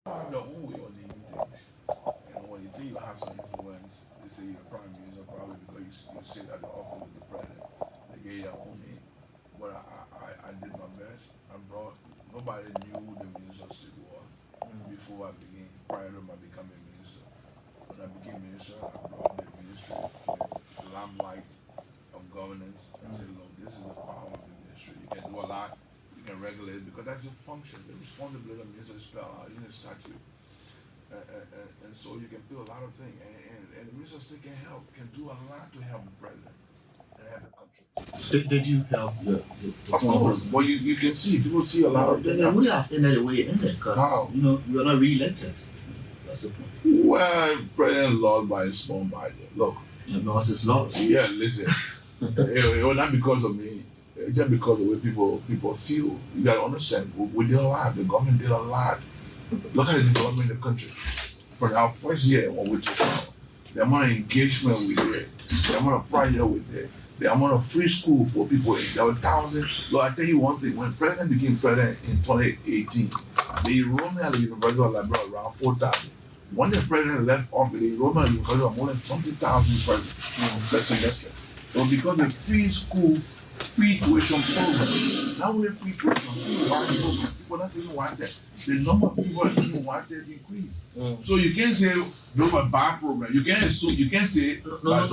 have their own way of doing things. And when you think you have some influence, they say you're prime minister probably because you sit at the office of the president. They gave you their own name. But I did my best. I brought, nobody knew who the minister still was before I began, prior to my becoming minister. When I became minister, I brought the ministry to the limelight of governance and said, look, this is the power of the ministry. You can do a lot, you can regulate it, because that's your function. The responsibility of the minister is spelled out in the statute. And so you can do a lot of things. And the minister still can help, can do a lot to help the president and help the country. Did you help the Of course, but you can see, people see a lot of things. Yeah, we have ended the way it ended because, you know, you're not re-elected. That's the point. Well, president lost by a small margin. Look. The loss is lost. Yeah, listen. It was not because of me. It's just because of the way people feel. You gotta understand, we did a lot. The government did a lot. Look at the development in the country. For our first year when we took power, the amount of engagement we did, the amount of project we did, the amount of free school for people, there were thousands. Look, I tell you one thing, when President became president in 2018, the enrollment at the University of Liberia was around 4,000. When the president left office, the enrollment at the University was more than 20,000 per semester. So because of free school, free tuition program, not only free tuition, free wine program, people not even want that. The number of people that even want that increased. So you can't say those are bad programs. You can't assume, you can't say no, I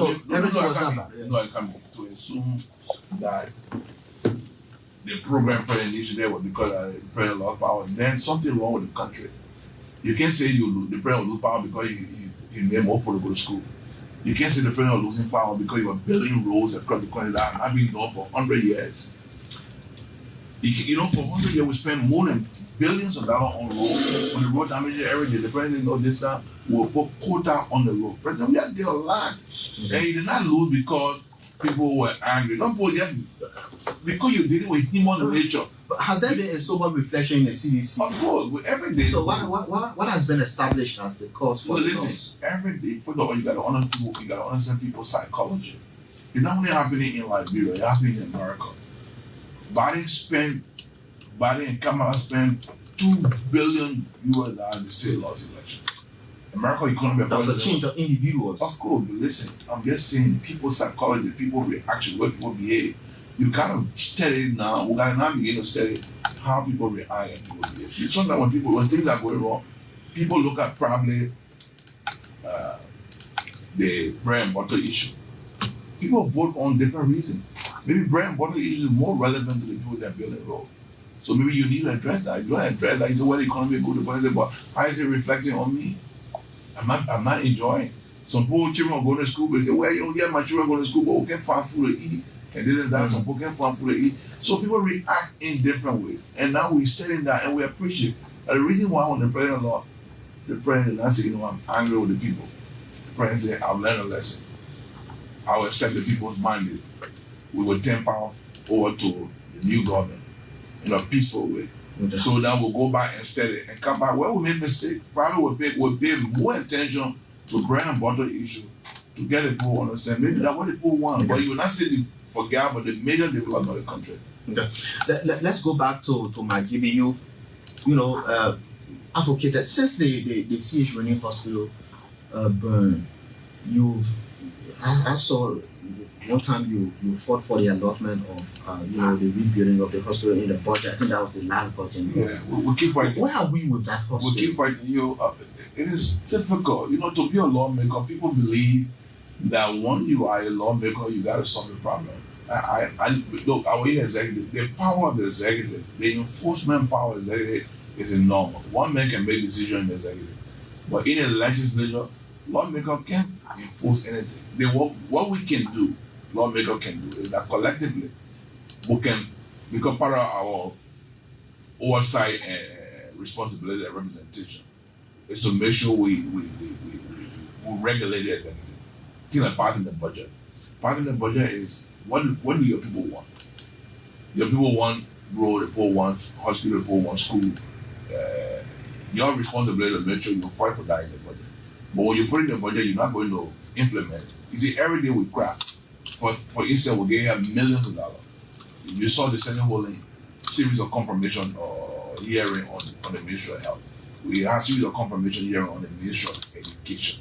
can't to assume that the program president initiative was because the president lost power. Then something wrong with the country. You can't say the president lose power because he made more people to go to school. You can't say the president was losing power because you were building roads across the country that have been done for 100 years. You know, for 100 years we spent more than billions of dollars on roads. When the road damage every day, the president knows this time, we'll put quota on the road. President, we have did a lot. And he did not lose because people were angry. Not because you did it with human nature. But has there been a sober reflection in the CDC? Of course, with every day. So what has been established as the cause for the loss? Every day, first of all, you gotta honor people, you gotta understand people's psychology. It's not only happening in Liberia, it's happening in America. Biden and Kamala spent $2 billion US in the state lost election. America economy. That was a change of individuals. Of course, but listen, I'm just saying people's psychology, people's reaction, where people behave. You gotta study it now. We gotta now begin to study how people react and people behave. Sometimes when things are going wrong, people look at probably the bread and butter issue. People vote on different reasons. Maybe bread and butter issue is more relevant to the people that are building roads. So maybe you need to address that. If you don't address that, you say, well, the economy is good, but how is it reflecting on me? I'm not enjoying. Some poor children go to school, but they say, well, you don't get my children go to school, but we can't find food to eat. And this and that, some people can't find food to eat. So people react in different ways. And now we're studying that and we appreciate it. And the reason why when the president lost, the president did not say, you know, I'm angry with the people. The president said, I've learned a lesson. I will accept the people's mandate. We will turn power over to the new government in a peaceful way. Okay. So now we'll go back and study and come back. Well, we made mistakes. Probably we'll pay more attention to bread and butter issue to get the people to understand. Maybe that's what the people want. Okay. But you will not say forget about the major development of the country. Okay. Let's go back to McGill. You know, advocated since the CH Rennie Hospital burn. I saw one time you fought for the allotment of the rebuilding of the hospital in the budget. I think that was the last budget. Yeah, we'll keep fighting. Where are we with that hospital? We'll keep fighting. It is difficult. You know, to be a lawmaker, people believe that when you are a lawmaker, you got to solve the problem. Look, our executive, the power of the executive, the enforcement power of the executive is enormous. One man can make decisions in the executive. But in a legislature, lawmaker can't enforce anything. What we can do, lawmaker can do, is that collectively we can become part of our oversight and responsibility and representation is to make sure we regulate the executive. Things like passing the budget. Passing the budget is what do your people want? Your people want road, the people want hospital, the people want school. Your responsibility to make sure you fight for that in the budget. But when you put in the budget, you're not going to implement it. You see, every day we crack. For instance, we're getting millions of dollars. You saw the Senate holding series of confirmation or hearing on the Ministry of Health. we have a series of confirmation hearing on the Ministry of Education.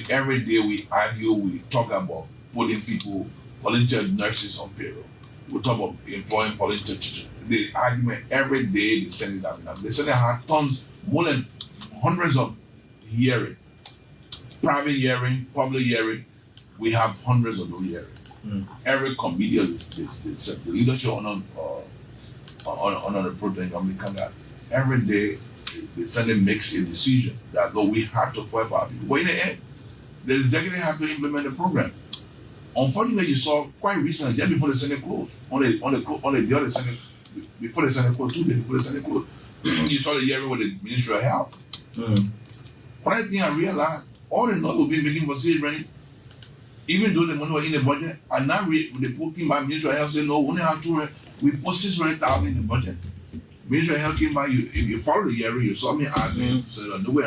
Every day we argue, we talk about putting people, volunteer nurses on payroll. We talk about employing volunteer teachers. The argument every day the Senate having them. The Senate had tons, more than hundreds of hearings, private hearing, public hearing. We have hundreds of those hearings. Every committee, the leadership on the protest normally come out. Every day the Senate makes a decision that though we have to fight for our people. But in the end, the executive have to implement the program. Unfortunately, you saw quite recently, just before the Senate closed, on the other Senate, before the Senate closed, 2 days before the Senate closed, you saw the hearing with the Ministry of Health. But I think I realized all the noise we've been making for state running, even though the money was in the budget, and now they put in by Ministry of Health saying no, we only have we put 600,000 in the budget. Ministry of Health came by, if you follow the hearing, you saw me asking, so the way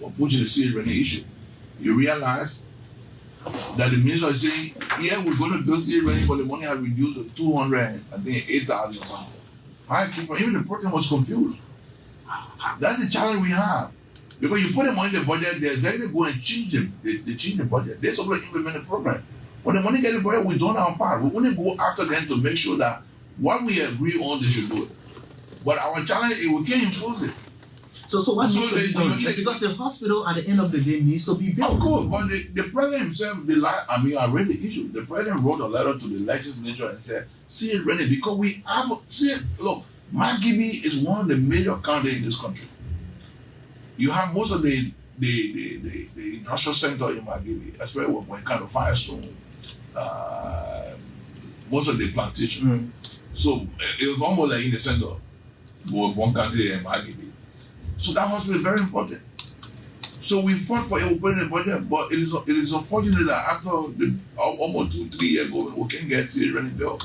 we're pushing the state running issue. You realize that the minister is saying, yeah, we're going to build state running, but the money has reduced to 8,000 or something. Even the president was confused. That's the challenge we have. Because you put the money in the budget, the executive go and change the budget. They're supposed to implement the program. When the money gets in the budget, we don't have our part. We only go after them to make sure that what we agree on, they should do it. But our challenge is we can't enforce it. So what needs to be done? Because the hospital at the end of the day needs to be built. Of course, but the president himself, I read the issue. The president wrote a letter to the legislature and said, see it ready, because we have, look, Margibi is one of the major counties in this country. You have most of the industrial center in Margibi, especially when kind of Firestone, most of the plantation. So it was almost like in the center of one country in Margibi. So that hospital is very important. So we fought for it, we put in the budget, but it is unfortunate that after almost 2-3 years ago, we can't get city running bill.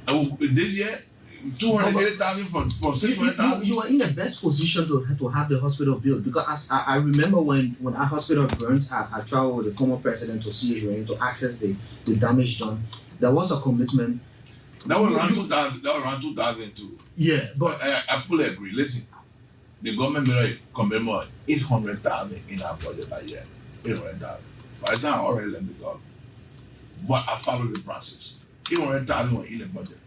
And this year, 280,000 for 600,000. You are in the best position to have the hospital built, because I remember when our hospital burned, I traveled with the former president to see it to access the damage done. There was a commitment. That was around 2000. That was around 2002. Yeah, but I fully agree. Listen. The government made a commitment 800,000 in our budget that year. 800,000. By the time I already left the government. But I followed the process. 800,000 were in the budget.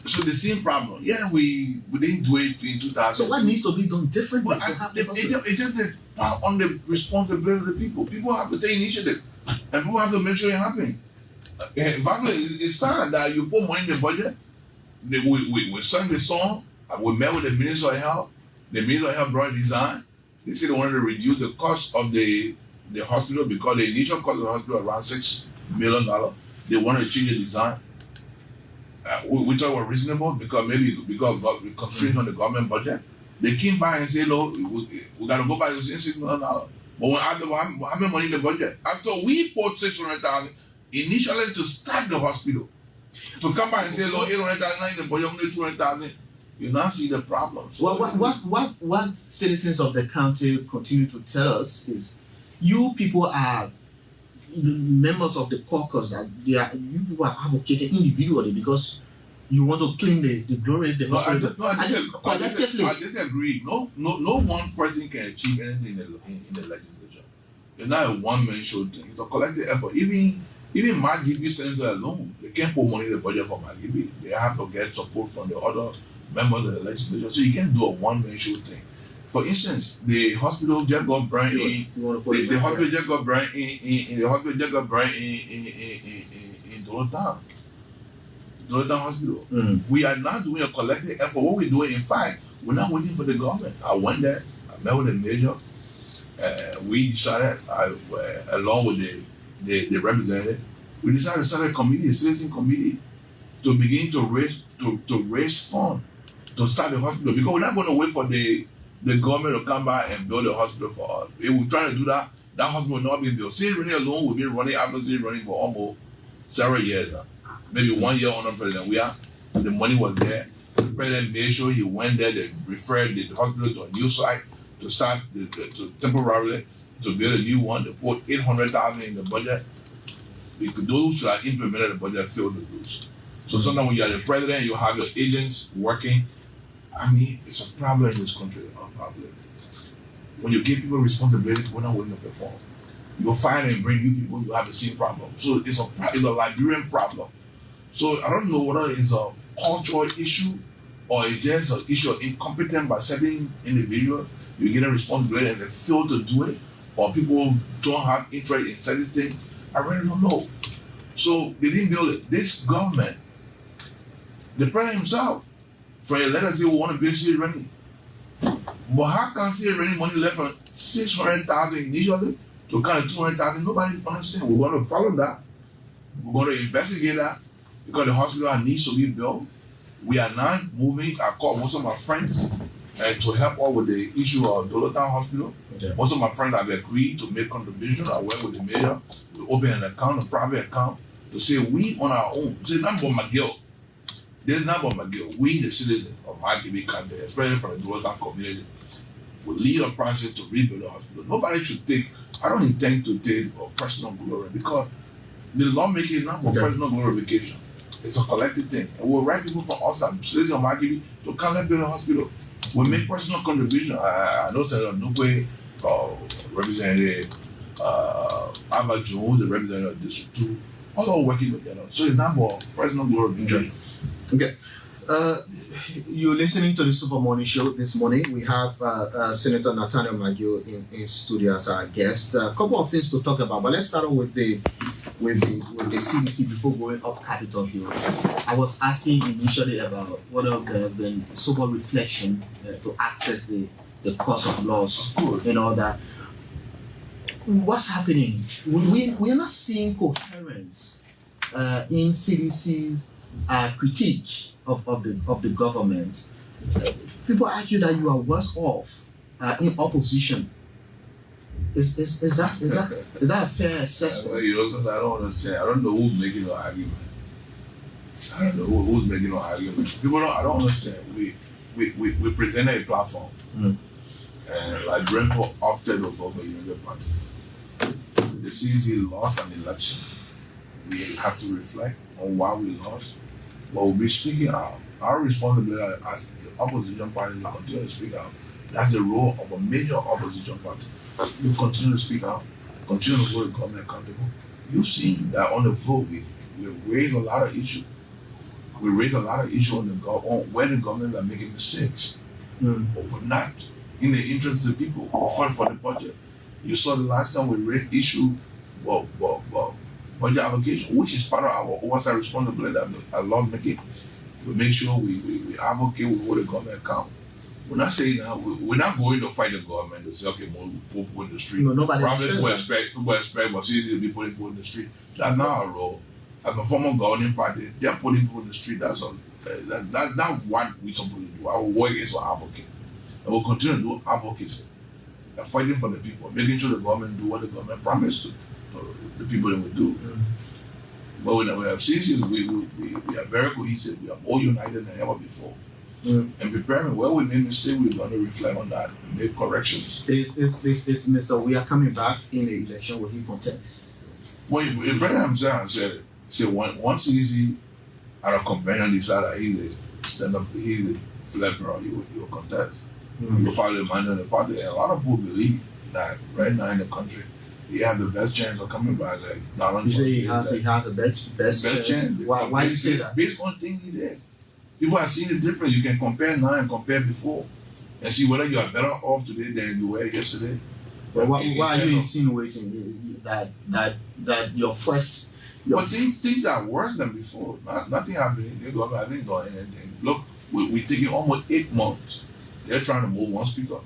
So the same problem. Yeah, we didn't do it in 2000. So what needs to be done differently? It's just on the responsibility of the people. People have to take initiative. And people have to make sure it happens. It's sad that you put money in the budget. We sang the song. We met with the Minister of Health. The Minister of Health brought a design. They said they wanted to reduce the cost of the hospital, because the initial cost of the hospital was around $6 million. They wanted to change the design. We thought it was reasonable because we're concentrating on the government budget. They came back and said, no, we got to go back to $6 million. But when after how many money in the budget? After we put 600,000 initially to start the hospital, to come back and say, no, 800,000 in the budget, only 200,000. You now see the problems. Well, what citizens of the county continue to tell us is, you people are members of the caucus, that you people are advocating individually because you want to claim the glory of the hospital. I disagree. No one person can achieve anything in the legislature. It's not a one-man show thing. It's a collective effort. Even Margibi Senator alone, they can't put money in the budget for Margibi. They have to get support from the other members of the legislature. So you can't do a one-man show thing. For instance, the hospital just got burned in Dolotan. Dolotan Hospital. We are not doing a collective effort. What we're doing, in fact, we're not waiting for the government. I went there, I met with the mayor. We decided, along with the representative, we decided to start a citizen committee, to begin to raise funds to start the hospital, because we're not going to wait for the government to come back and build a hospital for us. If we're trying to do that, that hospital will not be built. City Running alone, we've been running after City Running for almost several years now. Maybe 1 year under President. The money was there. The president made sure he went there, they referred the hospital to a new site to start to temporarily to build a new one. They put 800,000 in the budget. Because those who have implemented the budget filled the rules. So sometimes when you are the president, you have your agents working I mean, it's a problem in this country, unfortunately. When you give people responsibility, we're not willing to perform. You fire and bring new people, you have the same problem. So it's a Liberian problem. So I don't know whether it's a cultural issue or it's just an issue of incompetence by certain individuals. You get a responsibility and they fail to do it, or people don't have interest in certain things. I really don't know. So they didn't build it. This government, the president himself, from a letter say we want to build city running. But how can city running money left from 600,000 initially to kind of 200,000? Nobody understands. We're going to follow that. We're going to investigate that because the hospital needs to be built. We are now moving. I called most of my friends to help out with the issue of Dolotown Hospital. Okay. Most of my friends have agreed to make contributions. I work with the mayor. We open an account, a private account, to say we on our own. It's not about McGill. There's not about McGill. We, the citizens of Margibi County, especially from the Dolotown community, will lead a process to rebuild the hospital. Nobody should take, I don't intend to take personal glory because the lawmaking is not about personal glorification. It's a collective thing. And we'll write people from outside, citizens of Margibi, to come and build a hospital. We make personal contribution. I know Senator Nukwe, Representative Alva Jones, the representative of District 2, all are working together. So it's not about personal glorification. Okay. You're listening to the Super Morning Show this morning. We have Senator Nathaniel McGill in studio as our guest. A couple of things to talk about, but let's start off with the CDC before going up Capitol Hill. I was asking initially about whether there has been sober reflection to access the course of laws and all that. What's happening? We are not seeing coherence in CDC critique of the government. People argue that you are worse off in opposition. Is that a fair assessment? I don't understand. I don't know who's making the argument. I don't know who's making the argument. I don't understand. We presented a platform, and like Brentford opted to vote for Unity Party. The CDC lost an election. We have to reflect on why we lost. But we'll be speaking out. Our responsibility as the opposition party is to continue to speak out. That's the role of a major opposition party. You continue to speak out, continue to hold the government accountable. You've seen that on the floor, we raised a lot of issues. We raised a lot of issues on where the government are making mistakes. Over not in the interest of the people, or for the budget. You saw the last time we raised issue budget allocation, which is part of our oversight responsibility as lawmaking. We make sure we advocate, we hold the government account. We're not saying that we're not going to fight the government to say, okay, more people in the street. No, nobody probably people expect but CDC to be putting people in the street. That's not our role. As a former governing party, they're putting people in the street. That's all. That's not what we're supposed to do. Our work is to advocate. And we'll continue to do advocacy. And fighting for the people, making sure the government do what the government promised to the people that we do. But when we have CDC, we are very cohesive. We are more united than ever before. And preparing where we made mistakes, we're going to reflect on that and make corrections. Mr. We are coming back in the election with his context. Well, the president said once CDC and a companion decide that he's a flipper or he will contest. He will follow the mind of the party. And a lot of people believe that right now in the country, he has the best chance of coming back. Like Donald Trump. You say he has the best chance? Why do you say that? Based on things he did. People have seen the difference. You can compare now and compare before and see whether you are better off today than you were yesterday. But why are you insinuating that your first... But things are worse than before. Nothing happening. The government hasn't done anything. Look, we're taking almost 8 months. They're trying to move one speaker.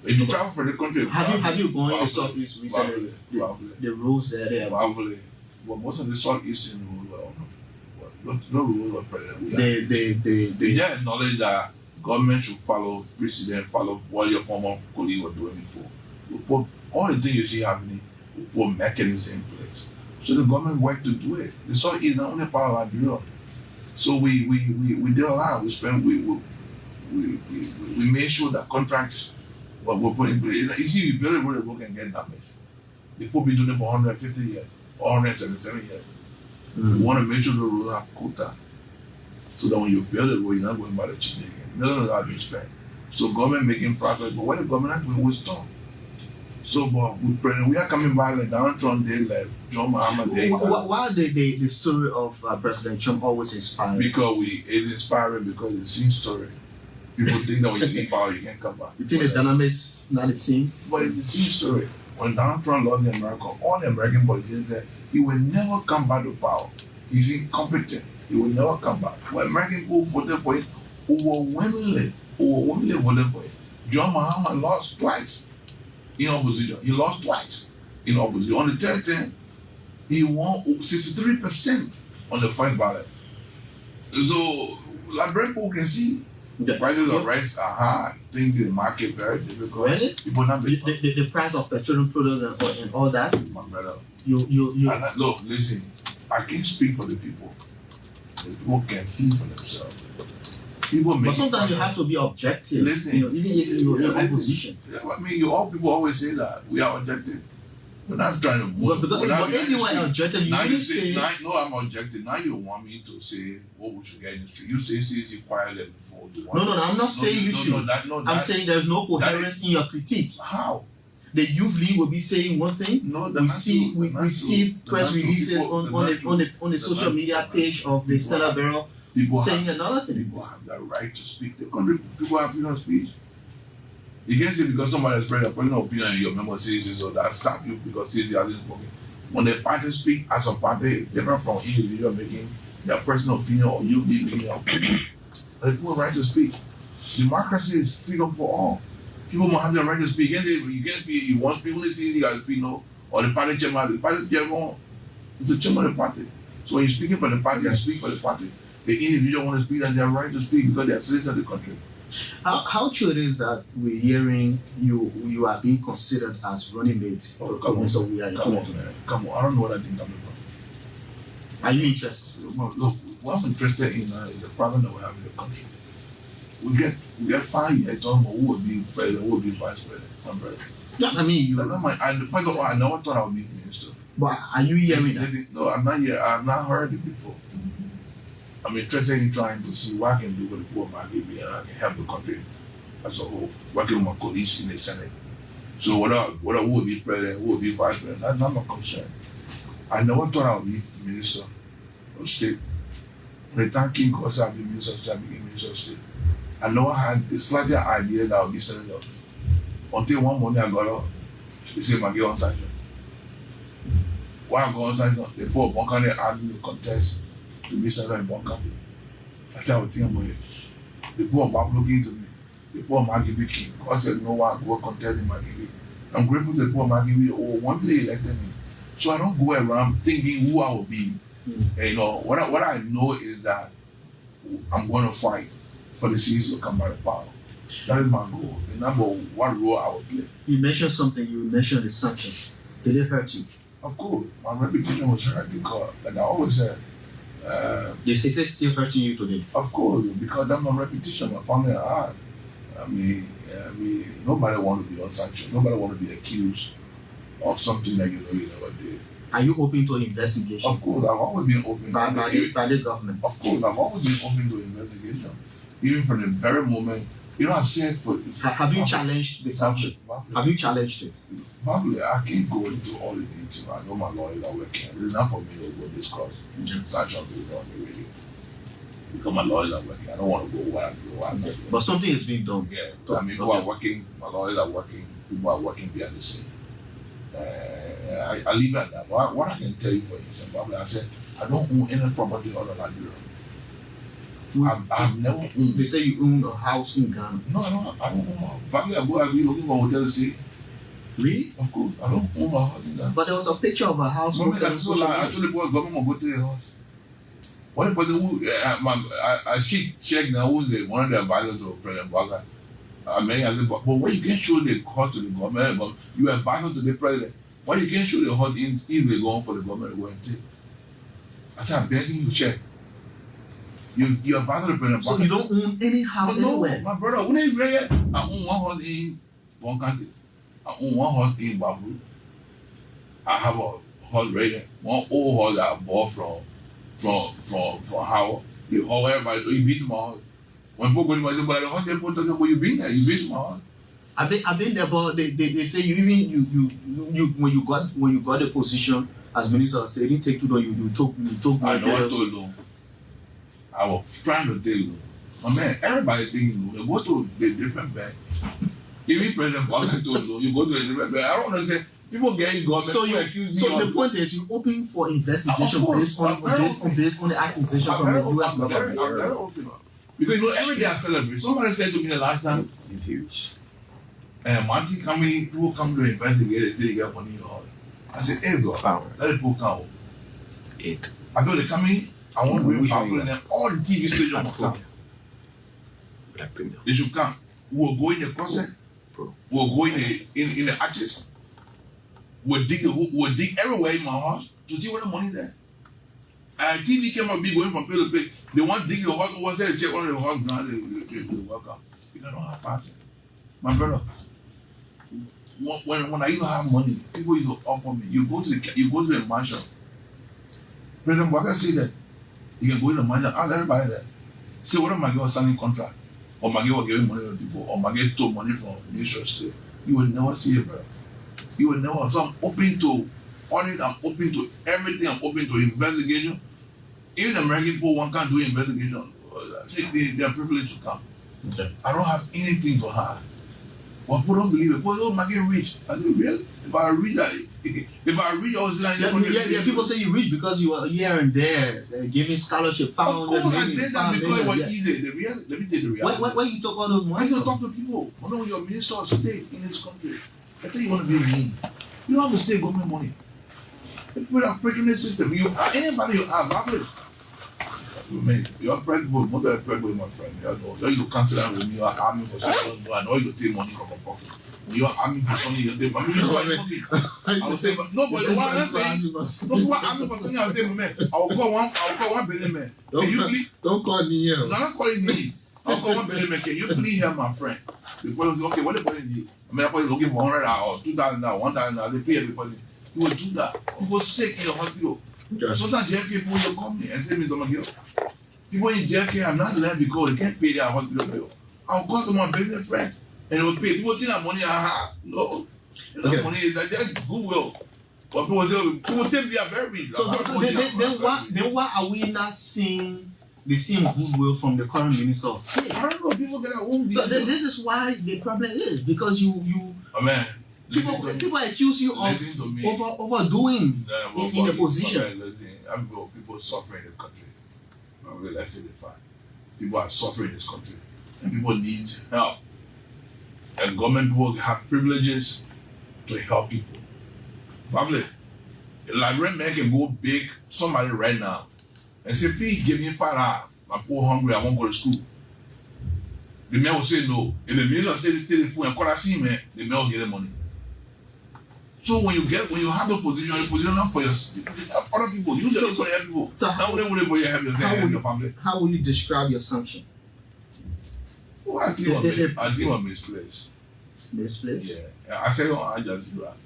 If you travel for the country... Have you gone to the Southeast recently? The rules there? Probably. But most of the Southeastern rules no rule of president. They just acknowledge that government should follow precedent, follow what your former colleague was doing before. We put all the things you see happening, we put mechanisms in place. So the government worked to do it. The South is not only part of Liberia. So we did a lot. We made sure that contracts were put in place. You see, you build a road, the road can get damaged. The people been doing it for 150 years, or 177 years. We want to make sure the road have quota. So that when you build a road, you're not going by the change again. millions of dollars being spent. So government making profit, but when the government will stop. So, but we are coming back like Donald Trump did, like John Mahama did. Why the story of President Trump always inspiring? Because it's inspiring because it's the same story. People think that when you leave power, you can't come back. You think the dynamics not the same? But it's the same story. When Donald Trump lost in America, all the American politicians said he will never come back to power. He's incompetent. He will never come back. When American people voted for it, overwhelmingly voted for it. John Mahama lost twice in opposition. He lost twice in opposition. On the third term, he won 63% on the first ballot. So, Liberian people can see prices of rice are high. Things in the market very difficult. Really? People not the price of petroleum products and all that. My brother. Look, listen. I can't speak for the people. The people can feel for themselves. But sometimes you have to be objective. Listen, even if you're in opposition. I mean, all people always say that we are objective. We're not trying to move. But if you were objective, you didn't say. No, I'm objective. Now you want me to say what we should get in the street. You say CC quietly before you want. No, I'm not saying you should. I'm saying there's no coherence in your critique. How? The youth league will be saying one thing. No, we see press releases on the social media page of the Senate Bureau saying another thing. People have the right to speak. The country people have freedom of speech. You can't say because somebody has spread a personal opinion and your member says so that stop you because CC hasn't spoken. When the party speak as a party, it's different from individual making their personal opinion or you making your opinion. The people have right to speak. Democracy is freedom for all. People must have the right to speak. You can't speak. You want to speak, only CC you got to speak, no. Or the party chairman. The party chairman is the chairman of the party. So when you're speaking for the party, you speak for the party. The individual want to speak and they have right to speak because they are citizens of the country. How true it is that we're hearing you are being considered as running mates for so we are Come on, I don't know what I think I'm about. Are you interested? Look, what I'm interested in now is the problem that we have in the country. We get 5 years talking about who would be president, who would be vice president, my brother. Yeah, I mean, first of all, I never thought I would be minister. But are you hearing that? No, I'm not here. I've not heard it before. I'm interested in trying to see what I can do for the poor man and I can help the country as a whole, working with my colleagues in the Senate. So whether who will be president, who will be vice president, that's not my concern. I never thought I would be minister of state. When the time came, because I'd be minister of state, I became minister of state. I never had the slightest idea that I would be senator. Until one morning I got up, they said, McGill on sanction. While I go on sanction, they put one candidate asked me to contest to be senator in one county. I said, I would think about it. They put a map looking to me. They put a Magibi king. God said, no one go contest in Magibi. I'm grateful to the poor Magibi. One day they elected me. So I don't go around thinking who I will be. And, what I know is that I'm going to fight for the CC to come back to power. That is my goal. Remember what role I will play. You mentioned something. You mentioned the sanction. Did it hurt you? Of course, my reputation was hurt because, like I always said. Is it still hurting you today? Of course, because that's my reputation, my family and I. I mean, nobody want to be unsanctioned. Nobody want to be accused of something that you never did. Are you open to investigation? Of course, I've always been open. By the government? Of course, I've always been open to investigation. Even from the very moment, I've said for... Have you challenged the sanction? Have you challenged it? Probably, I can't go into all the details. I know my lawyers are working. It's not for me to go discuss sanctions on the radio. Because my lawyers are working. I don't want to go what I'm not doing. But something is being done. Yeah. I mean, people are working. My lawyers are working. People are working behind the scene. I leave it at that. What I can tell you, for instance, probably I said, I don't own any property other than Liberia. I've never owned. They say you own a house in Ghana. No, I don't own a house. Family, I go looking for a hotel to stay. Really? Of course. I don't own a house in Ghana. But there was a picture of a house. I told the boy, government will go to the house. One person who, I check now who's one of the advisors to President Baga. I said, but why you can't show the cost to the government? But you are advisor to the president. Why you can't show the house if they go on for the government to go and take? I said, I'm begging you, check. You advisor to the president. So you don't own any house anywhere? My brother, when I own one house in one country. I own one house in Babu. I have a house right here. One old house that I bought from Howard. The whole everybody, you beat my house. When people go to my but I don't want to talk about you been there. You been to my house. I've been there, but they say you when you got the position as minister of state, it didn't take too long. You took I know I told you. I was trying to tell you. My man, everybody think you go to the different bank. Even President Biden told you go to a different bank. I don't understand. People get in government. So the point is, you open for investigation based on the accusation from the U.S. government. I'm very open. Because every day I celebrate. Somebody said to me the last time, and one thing coming, people come to investigate, they say they get money or all. I said, hey God, let the people come. I thought they come in, I want to bring family and all the TV stations will come. They should come. We'll go in the closet, we'll go in the arches, we'll dig everywhere in my house to see where the money there. And TV came up be going from place to place. They want to dig the house over there, check one of the house now, they welcome. Because I don't have fashion. My brother, when I used to have money, people used to offer me. You go to the mansion. President Baka said that you can go to the mansion, ask everybody there. Say whether my girl was signing contract, or my girl was giving money to people, or my girl took money from Ministry of State. You will never see it, brother. You will never. So I'm open to audit, I'm open to everything, I'm open to investigation. Even the American people can't do investigation. They are privileged to come. Okay. I don't have anything to hide. But people don't believe it. People don't get rich. I say, really? If I reach, I was like, yeah, people say you rich because you are here and there giving scholarship. Of course, I did that because it was easy. Let me tell you the reality. Why you talk all those money? I don't talk to people. I know you're a minister of state in this country. I say you want to be mean. You don't have to stay government money. With our patronage system, anybody you have, your president, most of the president, my friend, you cancel that with me, you're arming for something, I know you take money from my pocket. You're arming for something, you take money. I will say, no, but you want to say, no, what arming for something, I will say, man, I will call one billion man. Can you please? Don't call me here. No, not calling me. I'll call 1 billion man. Can you please help my friend? The person say, okay, what the person need? I mean, the person looking for $100 or $2,000, $1,000, they pay every person. You will do that. People sick in the hospital. Okay. Sometimes JFK people will call me and say, Mr. McGill, people in JFK have not left because they can't pay their hospital bill. I'll call some of my business friends and they will pay. People think that money I have. No. Okay. Money is that just goodwill. But people say we are very rich. So then why are we not seeing the same goodwill from the current minister of state? I don't know. People get their own business. This is why the problem is because you. Oh man. People accuse you of overdoing in the position. People suffering in the country. Let's face it, people are suffering in this country, and people need help. And government will have privileges to help people. Family, like rent man can go big somebody right now and say, "Please give me $5. I'm poor, hungry. I won't go to school." The man will say no. If the minister stays the phone and call a see man, the man will get the money. So when you have the position, you position not for your other people. You just for your people. So how will you help yourself and your family? How will you describe your sanction? Well, I think I'm misplaced. Misplaced? Yeah. I said I just do that.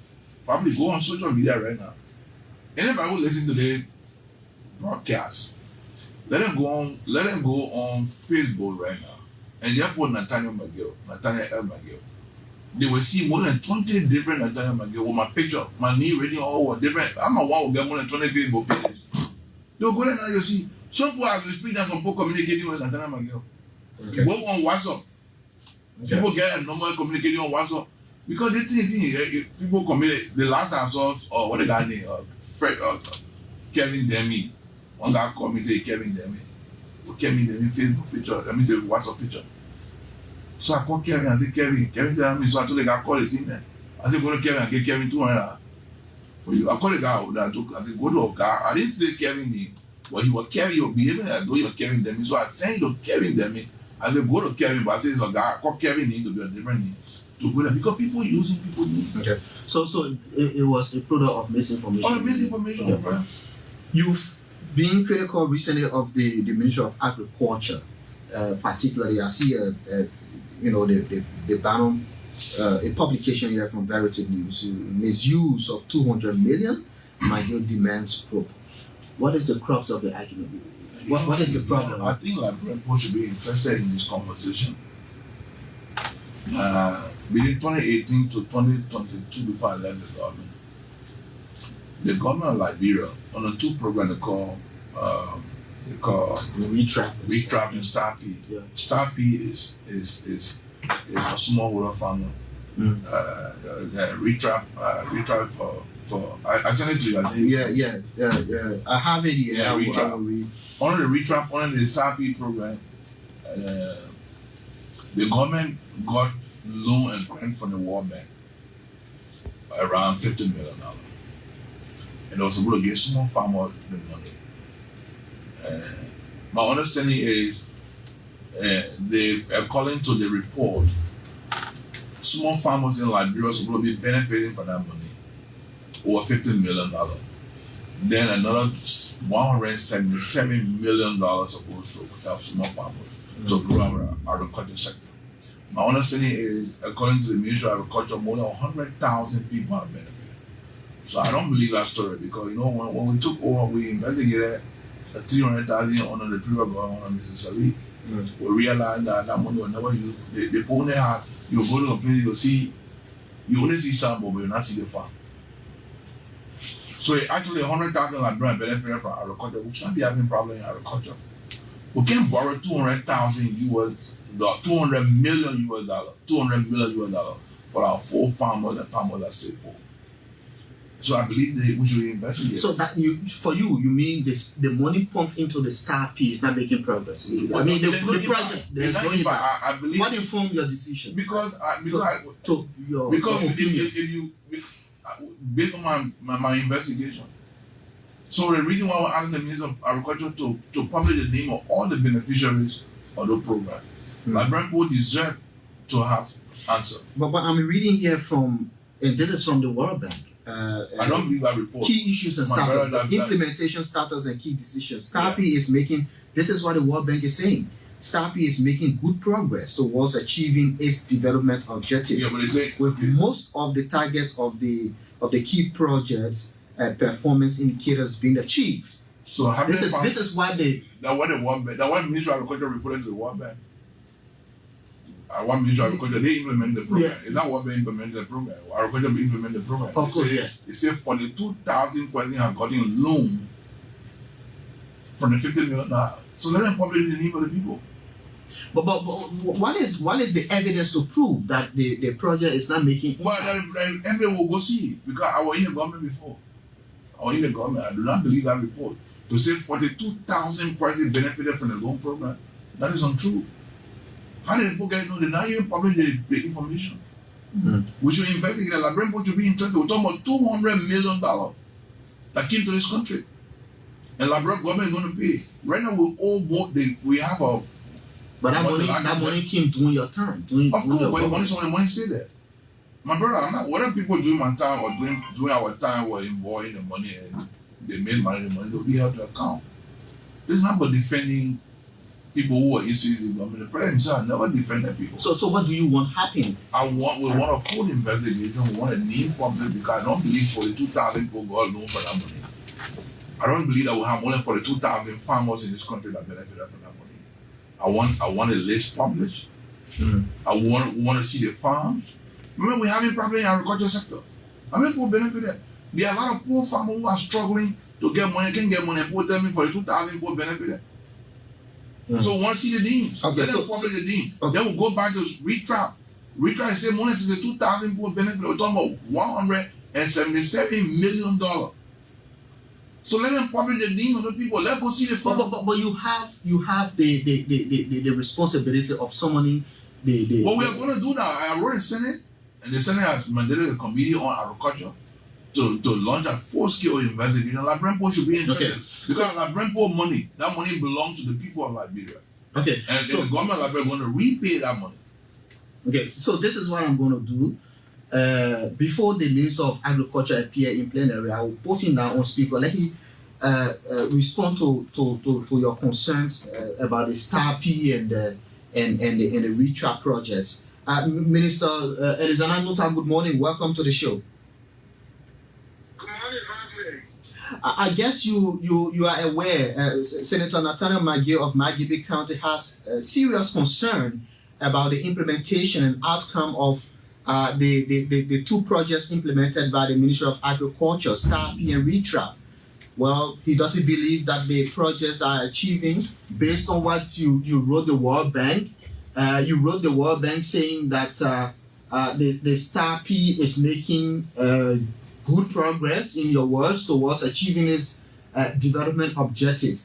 Family, go on social media right now. Anybody who listen to the broadcast, let them go on Facebook right now. And just put Nathaniel McGill. They will see more than 20 different Nathaniel McGill with my picture, my knee reading all different. I'm a one who get more than 20 Facebook pages. They'll go there now, you see. Some people have to speak and some people communicating with Nathaniel McGill. Okay. Go on WhatsApp. Okay. People get a number communicating on WhatsApp. Because they think people communicate. The last time I saw, what the guy name? Kevin Demi. One guy called me and said, Kevin Demi. Kevin Demi Facebook picture. Let me say WhatsApp picture. So I called Kevin and said, Kevin said, so I told the guy, call his email. I said, go to Kevin and get Kevin $200 for you. I called the guy that took, I said, go to a guy. I didn't say Kevin me, but he was Kevin, you're behaving as though you're Kevin Demi. So I sent to Kevin Demi. I said, go to Kevin, but I said, it's a guy. I called Kevin need to be a different name. To go there because people using people need. Okay. So it was a product of misinformation. Oh, misinformation, okay. Bro. You've been critical recently of the Ministry of Agriculture, particularly. I see the Bannon, a publication here from Verity News, misuse of 200 million, McGill demands probe. What is the crux of the argument? What is the problem? I think Liberian people should be interested in this conversation. Between 2018 to 2022, before I left the government of Liberia on a two program they call Retrap and Star P. Yeah. Star P is for smallholder farmer. Retrap for I sent it to you. I think. Yeah. I have it here. Yeah, I will read. Under the Retrap, under the Star P program, the government got loan and grant from the World Bank around $50 million. And they were supposed to give small farmers the money. My understanding is, according to the report, small farmers in Liberia are supposed to be benefiting from that money, over $50 million. Then another $177 million supposed to help small farmers to grow our agriculture sector. My understanding is, according to the Ministry of Agriculture, more than 100,000 people have benefited. So I don't believe that story because, when we took over, we investigated 300,000 under the previous government of Mr. Salih. We realized that money was never used. The people only had, you go to a place, you only see some, but you not see the farm. So actually 100,000 Liberians benefited from agriculture. We shouldn't be having problem in agriculture. We can borrow $200 million for our full farmers and farmers that stay poor. So I believe that we should investigate. So that you mean this? The money pumped into the Star P is not making progress. I mean the project. I believe. What informed your decision? Because based on my investigation. So the reason why we're asking the Minister of Agriculture to publish the name of all the beneficiaries of the program, Liberian people deserve to have answer. But I'm reading here from, and this is from the World Bank. I don't believe that report. Key issues and status, implementation status and key decisions. Star P is making, this is what the World Bank is saying. Star P is making good progress towards achieving its development objective. Yeah, but they say, with most of the targets of the key projects performance indicators being achieved. So this is why the Ministry of Agriculture reported to the World Bank. One Ministry of Agriculture, they implement the program. It's not what they implement the program. Agriculture implement the program. Of course, yeah. They say 42,000 persons have gotten loan from the $50 million. So let them publish the name of the people. But what is the evidence to prove that the project is not making? Well, everyone will go see it because I was in the government before. I do not believe that report. To say 42,000 persons benefited from the loan program, that is untrue. How did people get it? No, they not even publish the information. We should investigate. The Liberian people should be interested. We're talking about $200 million that came to this country. And Liberian government is going to pay. Right now, we have a. But that money came during your time. Of course, but the money stayed there. My brother, whatever people during my time or during our time were involved in the money and they made money, they'll be held to account. This is not about defending people who are issues in government. The president himself never defended people. So what do you want happen? We want a full investigation. We want a name public because I don't believe 42,000 people got loan for that money. I don't believe that we have more than 42,000 farmers in this country that benefited from that money. I want a list published. I want to see the farms. Remember, we're having problems in the agriculture sector. How many people benefited? There are a lot of poor farmers who are struggling to get money, can't get money. People tell me 42,000 people benefited. So we want to see the dean. Okay, Let them publish the dean. Okay. Then we'll go back to Retrap. Retrap say more than 62,000 people benefited. We're talking about $177 million. So let them publish the name of the people. Let's go see the farm. But you have the responsibility of summoning the. What we are going to do now, I wrote a Senate, and the Senate has mandated a committee on agriculture to launch a full-scale investigation. Liberian people should be interested. Okay. Because Liberian people money, that money belongs to the people of Liberia. Okay. And so the government of Liberia is going to repay that money. Okay, so this is what I'm going to do. Before the Minister of Agriculture appear in plenary, I will put him down on speaker. Let him respond to your concerns about the Star P and the Retrap projects. Minister Elizana Nuta, good morning. Welcome to the show. Good morning, Franklin. I guess you are aware, Senator Nathaniel McGill of Magibi County has a serious concern about the implementation and outcome of the two projects implemented by the Ministry of Agriculture, STARP and RETRAP. Well, he doesn't believe that the projects are achieving based on what you wrote the World Bank. You wrote the World Bank saying that the STARP is making good progress, in your words, towards achieving its development objective.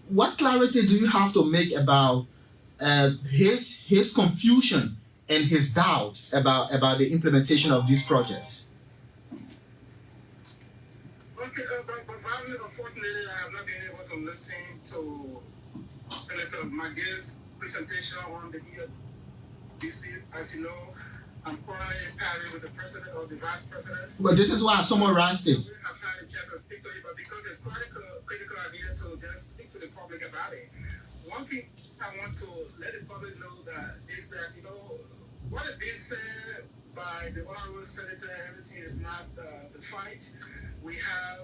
What clarity do you have to make about his confusion and his doubt about the implementation of these projects? Okay, but unfortunately, I have not been able to listen to Senator McGill's presentation on the ELBC. As you know, I'm currently pairing with the president or the vice president. Well, this is why I summarized it. I've had a chance to speak to you, but because it's critical idea to just speak to the public about it. One thing I want to let the public know that is that, what is being said by the honorable senator, everything is not the fight. We have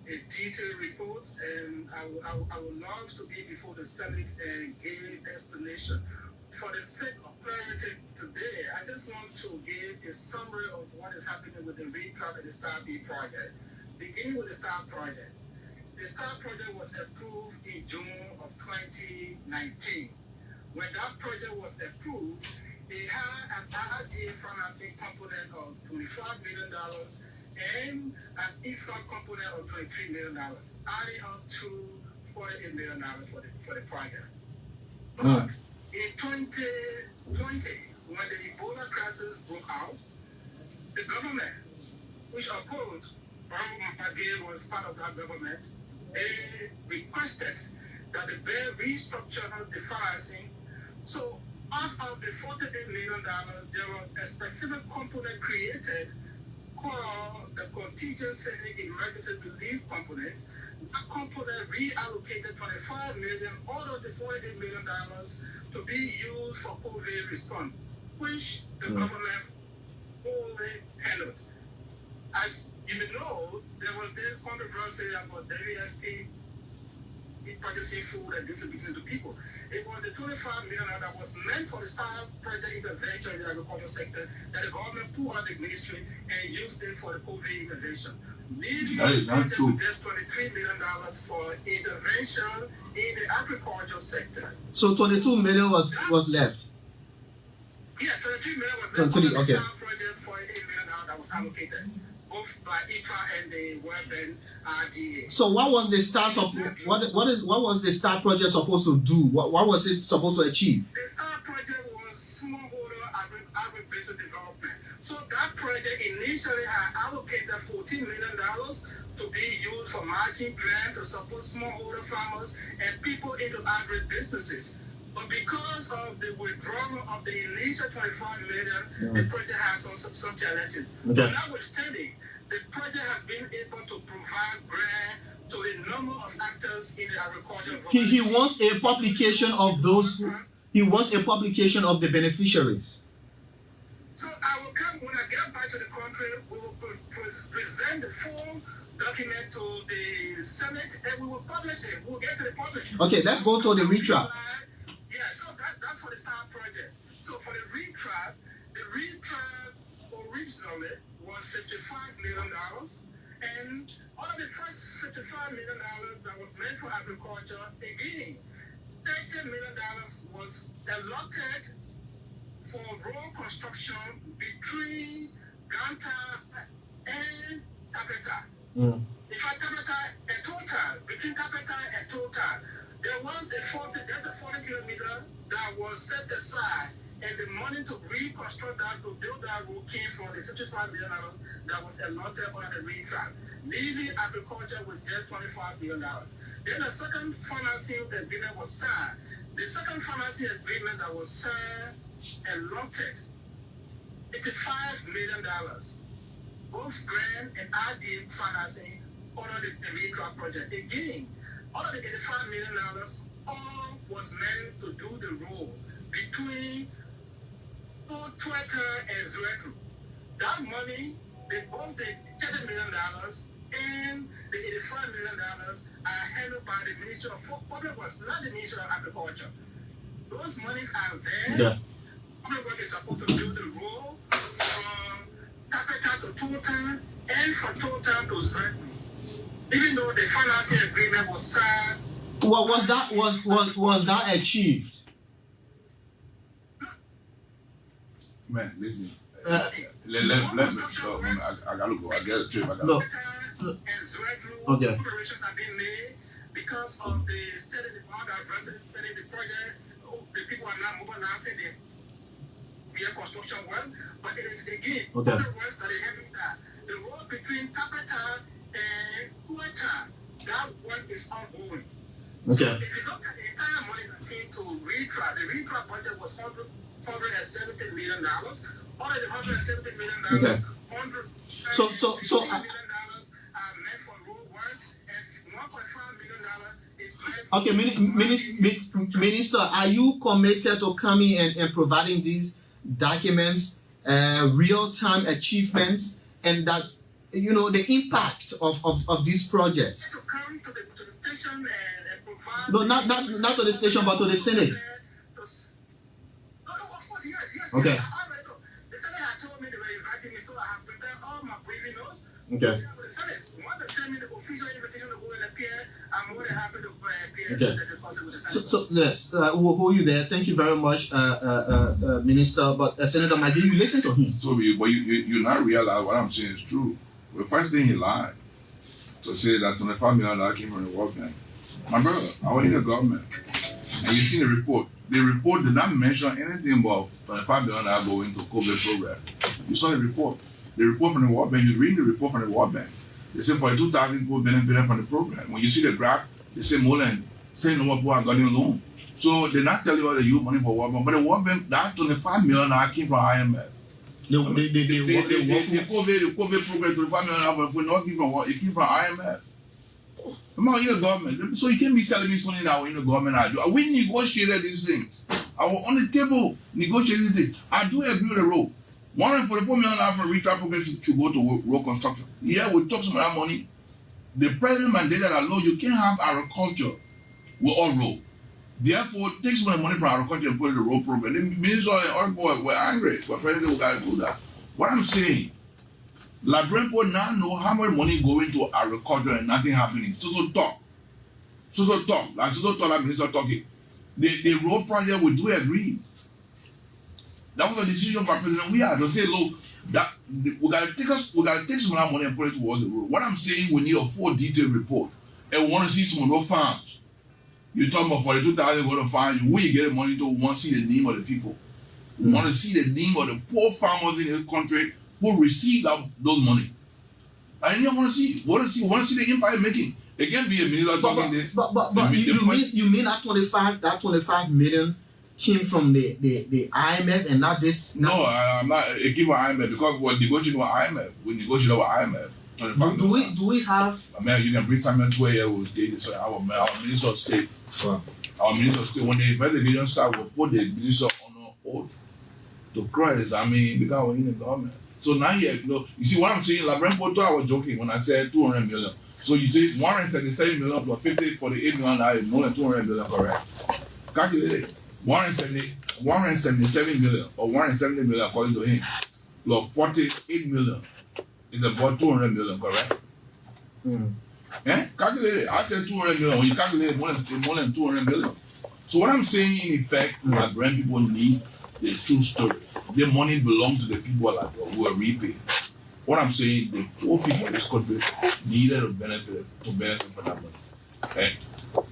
a detailed report, and I would love to be before the Senate and give explanation. For the sake of clarity today, I just want to give a summary of what is happening with the RETRAP and the STARP project. Beginning with the STARP project. The STARP project was approved in June of 2019. When that project was approved, it had an RDA financing component of $25 million and an EFA component of $23 million, adding up to $48 million for the project. But in 2020, when the Ebola crisis broke out, the government, which opposed, McGill was part of that government, they requested that the bank restructure the financing. So out of the $48 million, there was a specific component created called the contingency emergency relief component. That component reallocated $25 million out of the $48 million to be used for COVID response, which the government fully handled. As you may know, there was this controversy about WFP purchasing food and distributing to people. It was the $25 million that was meant for the STARP project intervention in the agricultural sector that the government pulled out the ministry and used it for the COVID intervention. Leaving the project with just $23 million for intervention in the agricultural sector. So $22 million was left. Yeah, $23 million was left for the STARP project for $8 million that was allocated, both by IFA and the World Bank RDA. So what was the STARP what was the STARP project supposed to do? What was it supposed to achieve? The STARP project was smallholder agribusiness development. So that project initially had allocated $14 million to be used for margin grant to support smallholder farmers and people into agribusinesses. But because of the withdrawal of the initial $25 million, the project has some challenges. Okay. But notwithstanding, the project has been able to provide grant to a number of actors in the agriculture. He wants a publication of those. He wants a publication of the beneficiaries. So I will come when I get back to the country. We will present the full document to the Senate, and we will publish it. We'll get to the public. Okay, let's go to the RETRAP. Yeah, so that's for the STARP project. So for the RETRAP originally was $55 million, and out of the first $55 million that was meant for agriculture, again, $30 million was allotted for road construction between Ganta and Tapeta. In fact, Tapeta, between Tapeta and Total, there was a 40 kilometer that was set aside, and the money to reconstruct that, to build that road came from the $55 million that was allotted under the RETRAP, leaving agriculture with just $25 million. Then the second financing agreement was signed. The second financing agreement that was signed allotted $85 million, both grant and RDA financing under the RETRAP project. Again, out of the $85 million, all was meant to do the road between Twitter and Zweku. That money, both the $30 million and the $85 million are handled by the Ministry of Public Works, not the Ministry of Agriculture. Those monies are there. Yeah. Public Works is supposed to build the road from Tapeta to Total and from Total to Zretman. Even though the financing agreement was signed. What was that achieved? Man, listen. Let me. I gotta go. I get a trip. I gotta No. And Zretman Okay. preparations have been made because of the study, the biodiversity study, the project. The people are now mobilizing the construction work, but it is again Okay. other works that are having that. The road between Tapeta and Kuata, that work is ongoing. So Okay. if you look at the entire money that came to RETRA, the RETRA budget was $170 million. Out of the $170 million, Okay. So, $130 million are meant for road works, and $1.5 million is meant for Okay, Minister, are you committed to coming and providing these documents, real-time achievements, and that, you know, the impact of these projects? to come to the station and provide. No, not to the station, but to the Senate. No, of course, yes. Okay. I already know. The Senate had told me they were inviting me, so I have prepared all my briefing notes. Okay. The Senate, want to send me the official invitation to go and appear, I'm more than happy to appear Okay. and discuss it with the So Senate. yes, we'll hold you there. Thank you very much, Minister. But Senator McGill, you listen to him. So you not realize what I'm saying is true. The first thing he lied to say that $25 million came from the World Bank. My brother, I was in the government, and you see the report. The report did not mention anything about $25 million going to COVID program. You saw the report. The report from the World Bank. You read the report from the World Bank. They say 42,000 people benefited from the program. When you see the graph, they say more than say no more people are getting loan. So they're not telling you what they use money for World Bank, but the World Bank, that $25 million came from IMF. The COVID program, $25 million for not given what it came from IMF. I'm not in the government, so you can't be telling me something that we're in the government. We negotiated these things. I was on the table negotiating these things. I do agree with the road. $144 million from RETRA program should go to road construction. Yeah, we talk some of that money. The president mandated that law. You can't have agriculture with all road. Therefore, take some of the money from agriculture and put it in the road program. The minister and all were angry. But president, we got to do that. What I'm saying, Liberian people now know how much money going to agriculture and nothing happening. So talk. Like that minister talking. The road project, we do agree. That was a decision by President. We had to say, look, that we gotta take some of that money and put it towards the road. What I'm saying, we need a full detailed report. And we want to see some of those farms. You're talking about 42,000 go to farms. Where you get the money to? We want to see the name of the people. We want to see the name of the poor farmers in this country who received those money. And you want to see the impact you're making. It can't be a minister talking this. But you mean that 25 million came from the IMF and not this? No, I'm not. It came from IMF because we're negotiating with IMF. We negotiated with IMF. Do we have? I mean, you can bring Samuel 2 here with so our minister of state. Wow. Our minister of state, when the investigation started, we put the minister on oath to Christ. I mean, because we're in the government. So now you see what I'm saying? Labren Poto, I was joking when I said 200 million. So you say 177 million plus 50 for the 8 million, more than 200 million, correct? Calculate it. 177 million or 170 million according to him, plus 48 million is about 200 million, correct? Calculate it. I said 200 million. When you calculate it, more than 200 million. So what I'm saying, in effect, my grand people need the true story. The money belongs to the people who are repaying. What I'm saying, the poor people in this country needed to benefit from that money. Okay?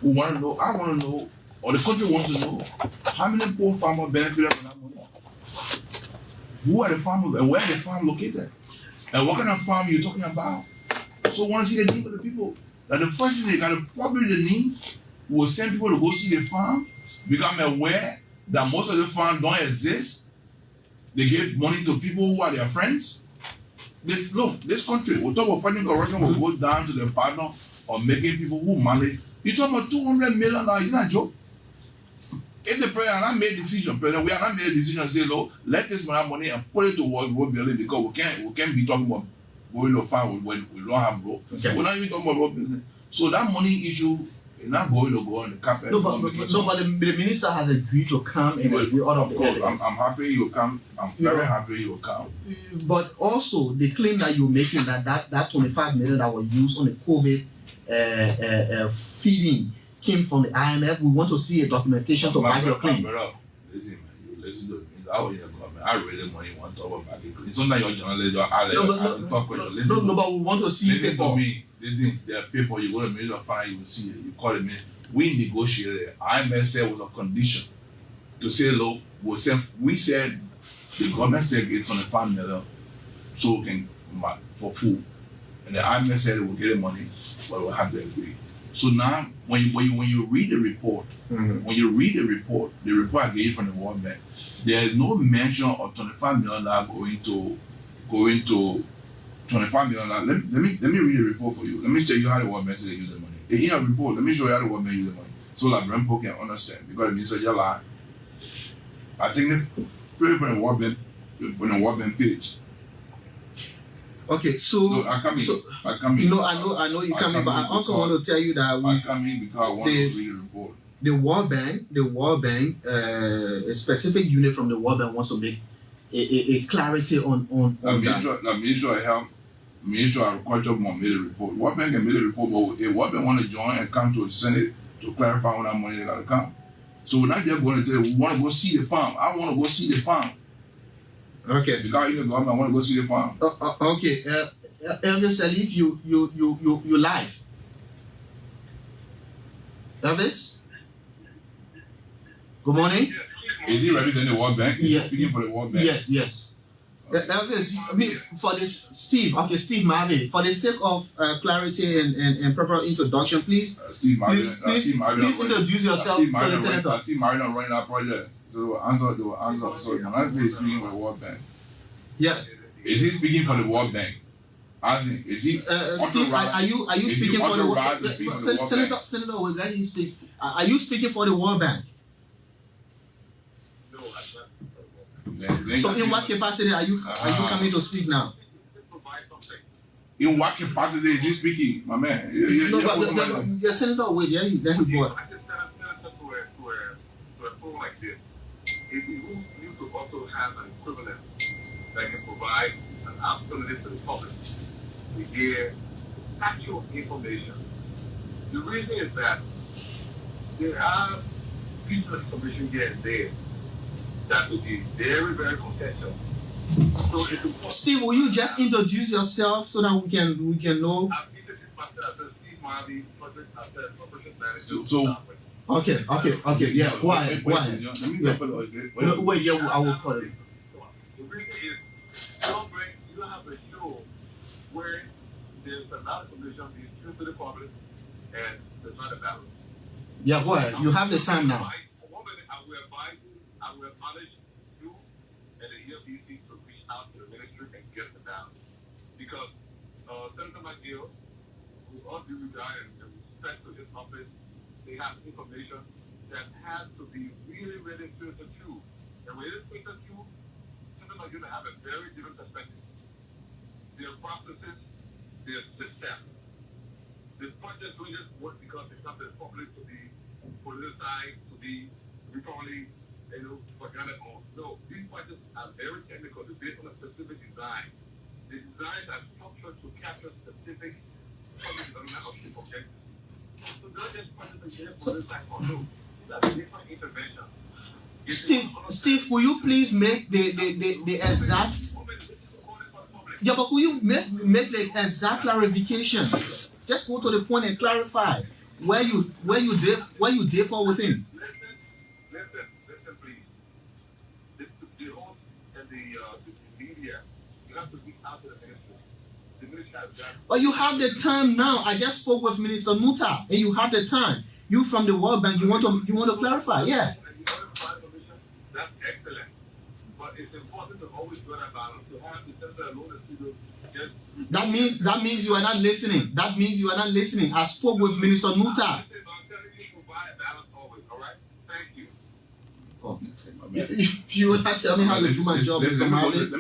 We want to know, I want to know, or the country wants to know, how many poor farmers benefited from that money? Who are the farmers and where are the farm located? And what kind of farm you're talking about? So we want to see the name of the people. Now the first thing they got to publish the name, we'll send people to go see the farm, become aware that most of the farms don't exist. They give money to people who are their friends. Look, this country, we talk about fighting corruption, will go down to the partner of making people who manage. You talk about $200 million, it's not a joke. If the president has not made a decision, we have not made a decision to say, look, let this money and put it towards road building because we can't be talking about going to farm when we don't have road. Okay. We're not even talking about road business. So that money issue is not going to go on the carpet. No, but the minister has agreed to come and review all of the evidence. I'm happy he will come. I'm very happy he will come. But also, the claim that you're making that 25 million that was used on the COVID feeding came from the IMF. We want to see a documentation to back your claim. Listen, man, you listen to me. I was in the government. I raised the money one top of back. It's not that your journalist or No, but we want to see listen to me. Listen, there are people you go to Minister of Finance, you will see it. You call it me. We negotiated. IMF said was a condition to say, look, we said the government said it's 25 million so we can for food. And the IMF said it will get the money, but we'll have to agree. So now, when you read the report, the report I gave from the World Bank, there is no mention of 25 million going to 25 million. Let me read the report for you. Let me tell you how the World Bank said they use the money. In a report, let me show you how the World Bank use the money, so that Brempo can understand. Because it means that you lie. I think this pray from the World Bank page. Okay, so I come in. No, I know you come in, but I also want to tell you that I come in because I want to read the report. The World Bank, a specific unit from the World Bank wants to make a clarity on that. The Ministry of Health, Ministry of Agriculture made a report. World Bank can make a report, but if World Bank want to join and come to the Senate to clarify when that money they got to come. So we're not just going to tell you, we want to go see the farm. I want to go see the farm. Okay. Because in the government, I want to go see the farm. Okay. Elvis Salif, you live. Elvis? Good morning. Is he representing the World Bank? Is he speaking for the World Bank? Yes. Okay. Elvis, I mean, for this, Steve Marvin, for the sake of clarity and proper introduction, please, please introduce yourself to the senator. Steve Marvin running that project. So they will answer. So when I say he's speaking for the World Bank. Yeah. Is he speaking for the World Bank? Asking, is he? Steve, are you speaking for the World Bank? Senator, will let you speak. Are you speaking for the World Bank? No, I'm not. So in what capacity are you coming to speak now? In what capacity is he speaking, my man? Yeah, Senator, wait, there you go. To a phone like this, if we need to also have an equivalent that can provide an opportunity to the public to hear actual information. The reason is that there are pieces of information here and there that will be very, very contentious. So Steve, will you just introduce yourself so that we can know? I'm Steve Marley, project operations manager. So okay, yeah, why? Wait, I will call it. The reason is you don't have a show where there's a lot of information being given to the public and there's not a balance. Yeah, go ahead. You have the time now. I will admonish you and the ELBC to reach out to the ministry and get the balance. Because Senator McGill, with all due regard and respect to his office, they have information that has to be really, really filtered through. And when it is filtered through, Senator McGill have a very different perspective. Their processes, their systems. The project doing this work because it's not the public to be politicized, to be probably, forgotten on. No, these projects are very technical. They're based on a specific design. The designs are structured to capture specific public development objectives. So they're just projects that get politicized or no. That's a different intervention. Steve, will you please make the exact? Yeah, but will you make the exact clarification? Just go to the point and clarify where you differ with him. Listen, please. The host and the media, you have to reach out to the ministry. The ministry has that. But you have the time now. I just spoke with Minister Muta, and you have the time. You from the World Bank, you want to clarify, yeah. That's excellent. But it's important to always do that balance. To have the center alone in studio. That means you are not listening. That means you are not listening. I spoke with Minister Muta. I'm telling you to provide balance always, all right? Thank you. Oh. You would not tell me how to do my job. Let me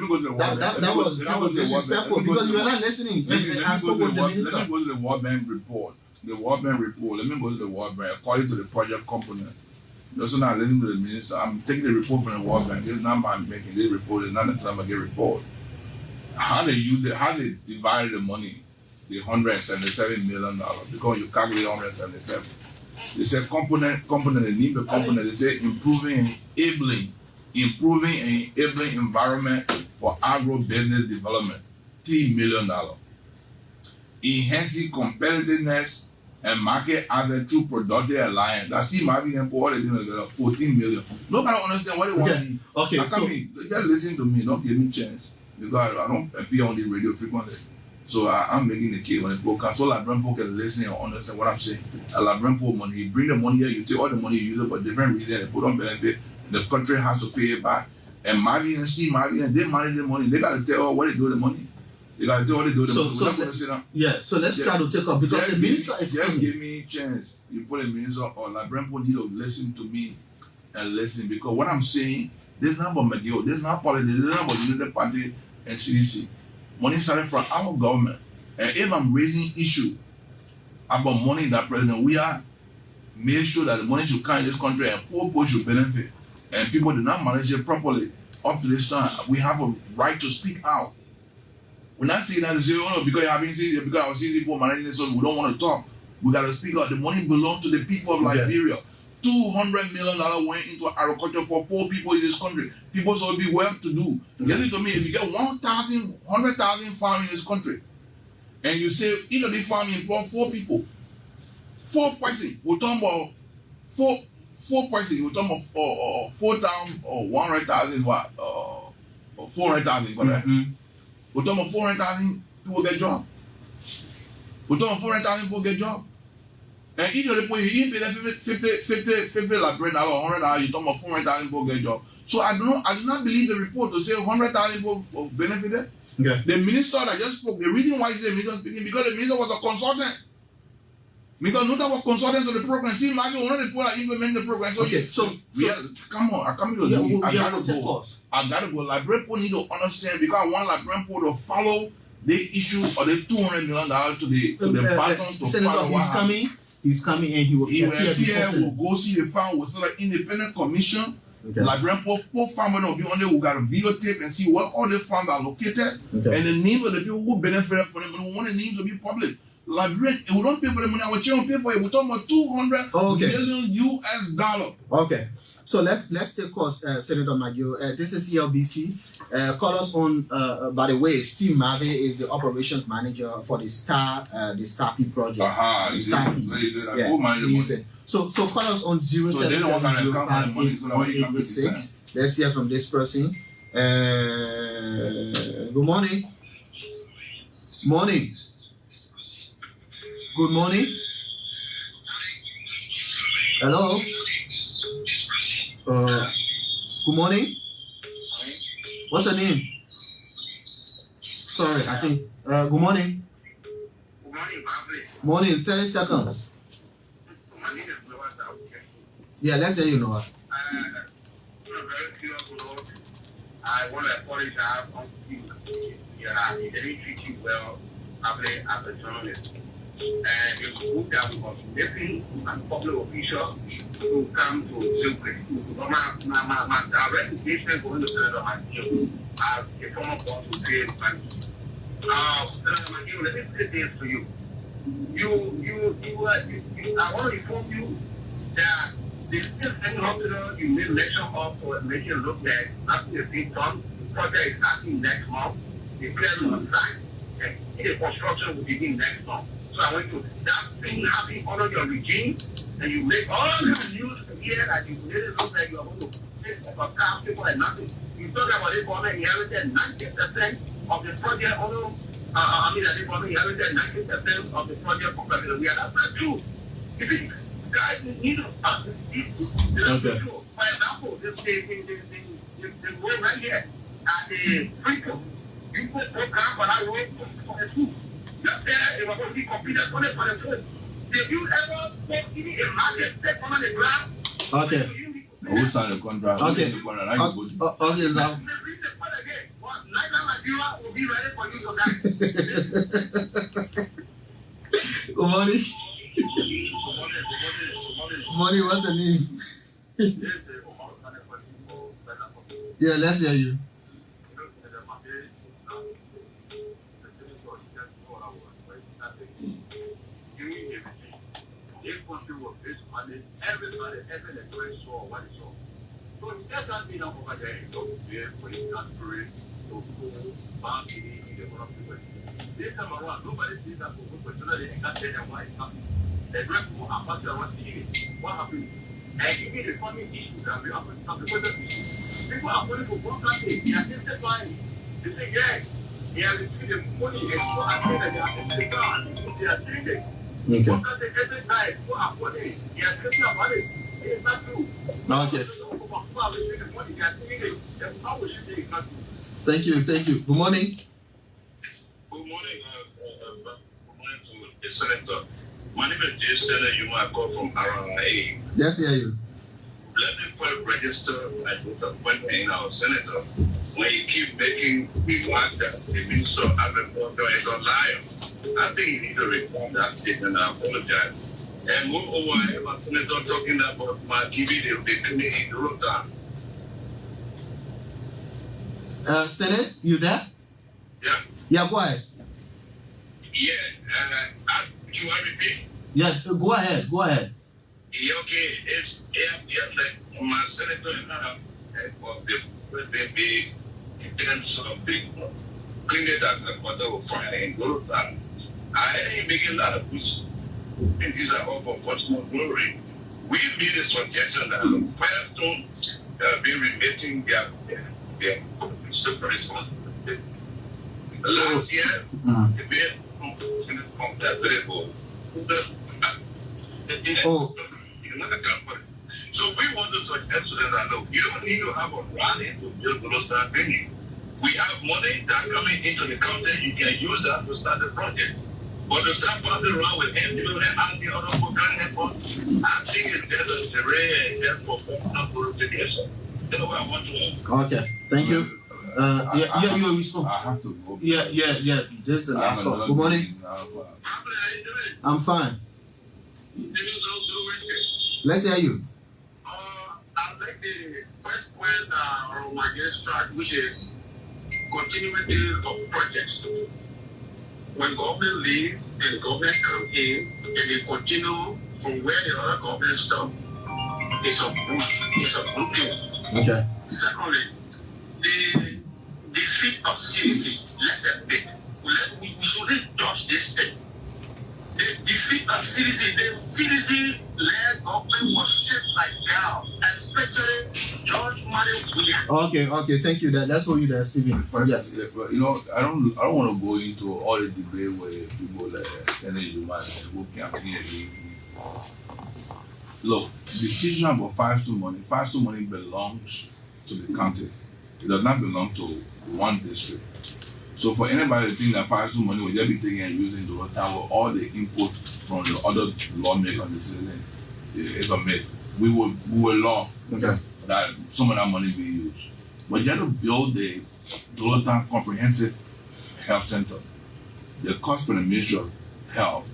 go to the World Bank. That was disrespectful because you were not listening. Let me go to the World Bank report. The World Bank report. Let me go to the World Bank according to the project component. So now listen to the minister. I'm taking the report from the World Bank. This is not my making this report. It's not the Nathaniel McGill report. How they divided the money, the $177 million, because you calculate 177. They said component, they name the component, they say improving and enabling environment for agro-business development, $3 million. Enhancing competitiveness and market access through productive alliance. That's still might be important. $14 million. Nobody understand what they want me. Okay, just listen to me. Don't give me chance because I don't appear on the radio frequently. So I'm making the case when the program. So Labrampo can listen and understand what I'm saying. Labrampo money, you bring the money here, you take all the money, you use it for different reasons, and put on benefit. And the country has to pay it back. And Marvin and Steve Marvin, they manage the money. They got to tell what they do with the money. They got to tell what they do with the money. So let's try to take up because the minister is coming. Give me a chance. You put a minister or Labrampo need to listen to me and listen because what I'm saying, this is not about McGill, this is not politics, this is not about the Unity Party and CDC. Money started from our government. And if I'm raising issue about money that president, we are make sure that the money should come in this country and poor people should benefit. And people do not manage it properly. Up to this time, we have a right to speak out. We're not saying that to say, oh no, because you have been CC, because our CC people managing this, so we don't want to talk. We got to speak out. The money belongs to the people of Liberia. $200 million went into agriculture for poor people in this country. People should be well to do. Listen to me, if you get 100,000 farm in this country, and you say each of the farm employ 4 people, 4 person, we're talking about 4 person, we're talking about 4,000 or 100,000 what? 400,000, correct? We're talking about 400,000 people get job. We're talking about 400,000 people get job. And each of the people, you pay them $50 like $100 or $100, you're talking about 400,000 people get job. So I do not believe the report to say 100,000 people benefited. Okay. The minister that just spoke, the reason why he said minister speaking, because the minister was a consultant. Mr. Nuta was consultant to the program. See, imagine one of the people that implement the program. So, come on, I come to you. I gotta go. Liberian people need to understand because I want Liberian people to follow the issue of the $200 million to the bottom to Senator, he's coming and he will we'll go see the farm. We'll start an independent commission. Okay. Liberian poor farmers will be on there. We got a videotape and see where all the farms are located and the names of the people who benefit from them. And we want the names to be public. Liberian, we don't pay for the money. Our children pay for it. We're talking about $200 million US. Okay, so let's take course, Senator McGill. This is ELBC. Call us on. By the way, Steve Marvin is the operations manager for the P project. The Star P. So call us on 077058186. Let's hear from this person. Good morning. Morning. Good morning. Hello. Good morning. What's your name? Sorry, I think. Good morning. Good morning, Pablo. Morning, 30 seconds. My name is Noah. Yeah, let's hear you, Noah. Very curious, Lord. I want to apologize on you. They didn't treat you well, Pablo, as a journalist. And it's good that we was missing a public official to come to Zurich. My direct engagement is going to Senator McGill as a former boss who paid money. Senator McGill, let me say this to you. I want to inform you that the state hospital you made mention of for making it look like nothing is being done. The project is starting next month. The clearing on site and the construction will begin next month. So I want you to that thing happen under your regime, and you make all the news here that you made it look like you are going to take over car people and nothing. You talk about this government inherited 90% of the project. Although the government inherited 90% of the project from Liberia. That's not true. If you guys need to start this, for example, the road right here at the Freedom, you put program for that road for the school. Just there, it was going to be completed for the food. Did you ever take any market step on the ground? Okay. Who signed the contract? Okay. The contract? Now you go to- Okay, so Will be ready for you to good morning. Morning, what's your name? Yeah, let's hear you. Everybody saw what he saw. So that's not being over there. For his country, to go back in the world. This time around, nobody sees that for personally and can't tell them why it's happening. The rest of them are what happened. And even the family issues that we have to have the issue. People are calling for broadcasting. They are testifying. They say, yes, they are receiving the money and so I say that they are testifying. They are doing it. Okay. Broadcasting every night. So I put it. They are testing about it. It's not true. Okay. Thank you. Good morning. Good morning to the Senator. My name is Jay Senator. You might call from RIA. Yes, hear you. Let me first register and put appointment in our Senator. When you keep making remarks that the Minister of Agriculture is a liar, I think you need to reform that statement and apologize. And moreover, I have a senator talking about my TV, they couldn't eat the rota. Senate, you there? Yeah? Yeah, go ahead. Yeah, do you want to repeat? Yeah, go ahead. Yeah, okay, it's like my senator and I of the big intense of big cleaning that the water will find and go down. I ain't making a lot of push. And these are all for personal glory. We made a suggestion that the Firestone be remitting their super responsibility. Last year, the bill from that variable. So we want to suggest to them that look, you don't need to have a rally to build the start venue. We have money that coming into the county, you can use that to start the project. But to start running around with him, and asking other people can help us, I think it's necessary and therefore not glorification. That's what I want to know. Okay, thank you. You respond. I have to go. Yeah. This is the last one. Good morning. I'm fine. Let's hear you. I like the first point on my guest track, which is continuity of projects. When government leave and government come in and they continue from where the other government stop, it's a bush, it's a good thing. Okay. Secondly, the defeat of CDC, let's admit, we shouldn't touch this thing. The defeat of CDC, the CDC-led government was shaped like cow, especially George Mario Williams. Okay, thank you. That's all you there, Stephen. Yes. Yeah, but I don't want to go into all the debate where people like Senate Human and go campaign against. Look, the decision about Firestone money belongs to the county. It does not belong to one district. So for anybody to think that Firestone money will just be taken and used in the town with all the input from the other lawmakers on the citizen, it's a myth. We would love that some of that money be used. But just to build the Total Comprehensive Health Center, the cost for the Ministry of Health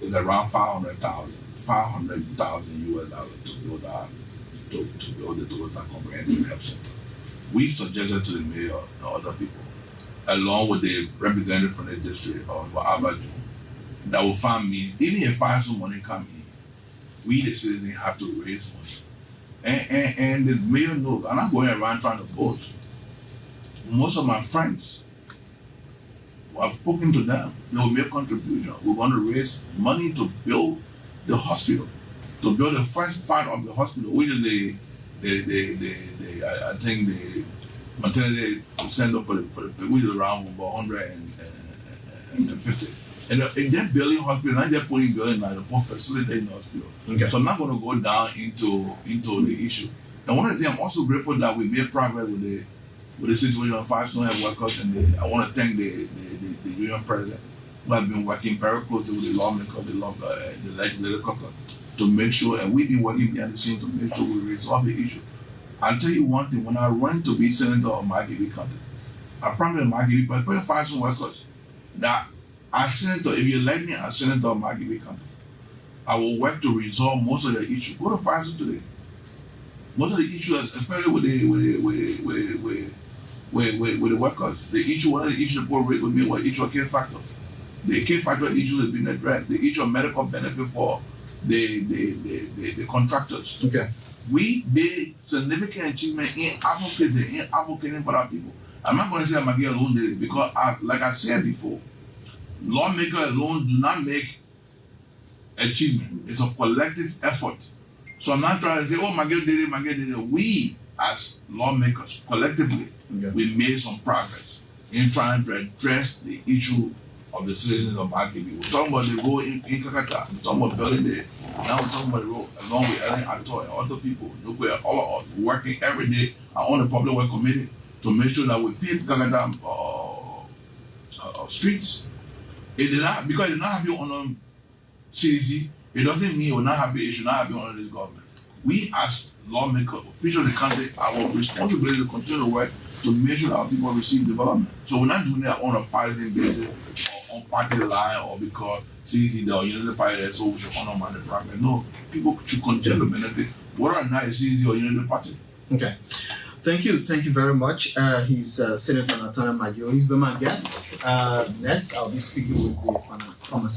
is around $500,000 US to build that, to build the Total Comprehensive Health Center. We've suggested to the mayor and other people, along with the representative from the district or Abaju, that will find means, even if Firestone money come in, we the citizens have to raise money. And the mayor knows, I'm not going around trying to boast. Most of my friends, I've spoken to them, they will make contribution. We're going to raise money to build the hospital, to build the first part of the hospital, which is I think the maternity center for the which is around about 150. And they're building hospital, and they're putting building now, they're facilitating the hospital. Okay. So I'm not going to go down into the issue. And one of the things, I'm also grateful that we made progress with the situation of Firestone Health workers, and I want to thank the union president who has been working very closely with the lawmakers, the legislative caucus, to make sure, and we've been working behind the scene to make sure we resolve the issue. I'll tell you one thing, when I run to be senator of Margibi County, I promised Margibi, but put fire some workers. That as senator, if you elect me as senator of Margibi County, I will work to resolve most of the issues. Go to fire today. Most of the issues, especially with the workers, the issue, one of the issues the poor rate with me was the issue of K factor. The K factor issue has been addressed. The issue of medical benefit for the contractors. Okay. We made significant achievement in advocacy, in advocating for our people. I'm not going to say McGill alone did it because, like I said before, lawmakers alone do not make achievement. It's a collective effort. So I'm not trying to say, oh, McGill did it, McGill did it. We, as lawmakers, collectively, we made some progress in trying to address the issue of the citizens of Margibi. We're talking about the road in Kakata. We're talking about building there. Now we're talking about the road along with Ellen Ato and other people. Look, we're all working every day on the public work committee to make sure that we pave Kakata streets. It did not, because it did not have you on CDC, it doesn't mean we're not happy, it should not have you on this government. We as lawmakers, officials of the country, our responsibility to continue to work to make sure that our people receive development. So we're not doing that on a partisan basis or on party line or because CDC or Unity Party there, so we should honor money progress. No, people should continue to benefit whether or not it's CDC or Unity Party. Okay. Thank you very much. He's Senator Nathaniel McGill. He's been my guest. Next, I'll be speaking with the pharmaceutical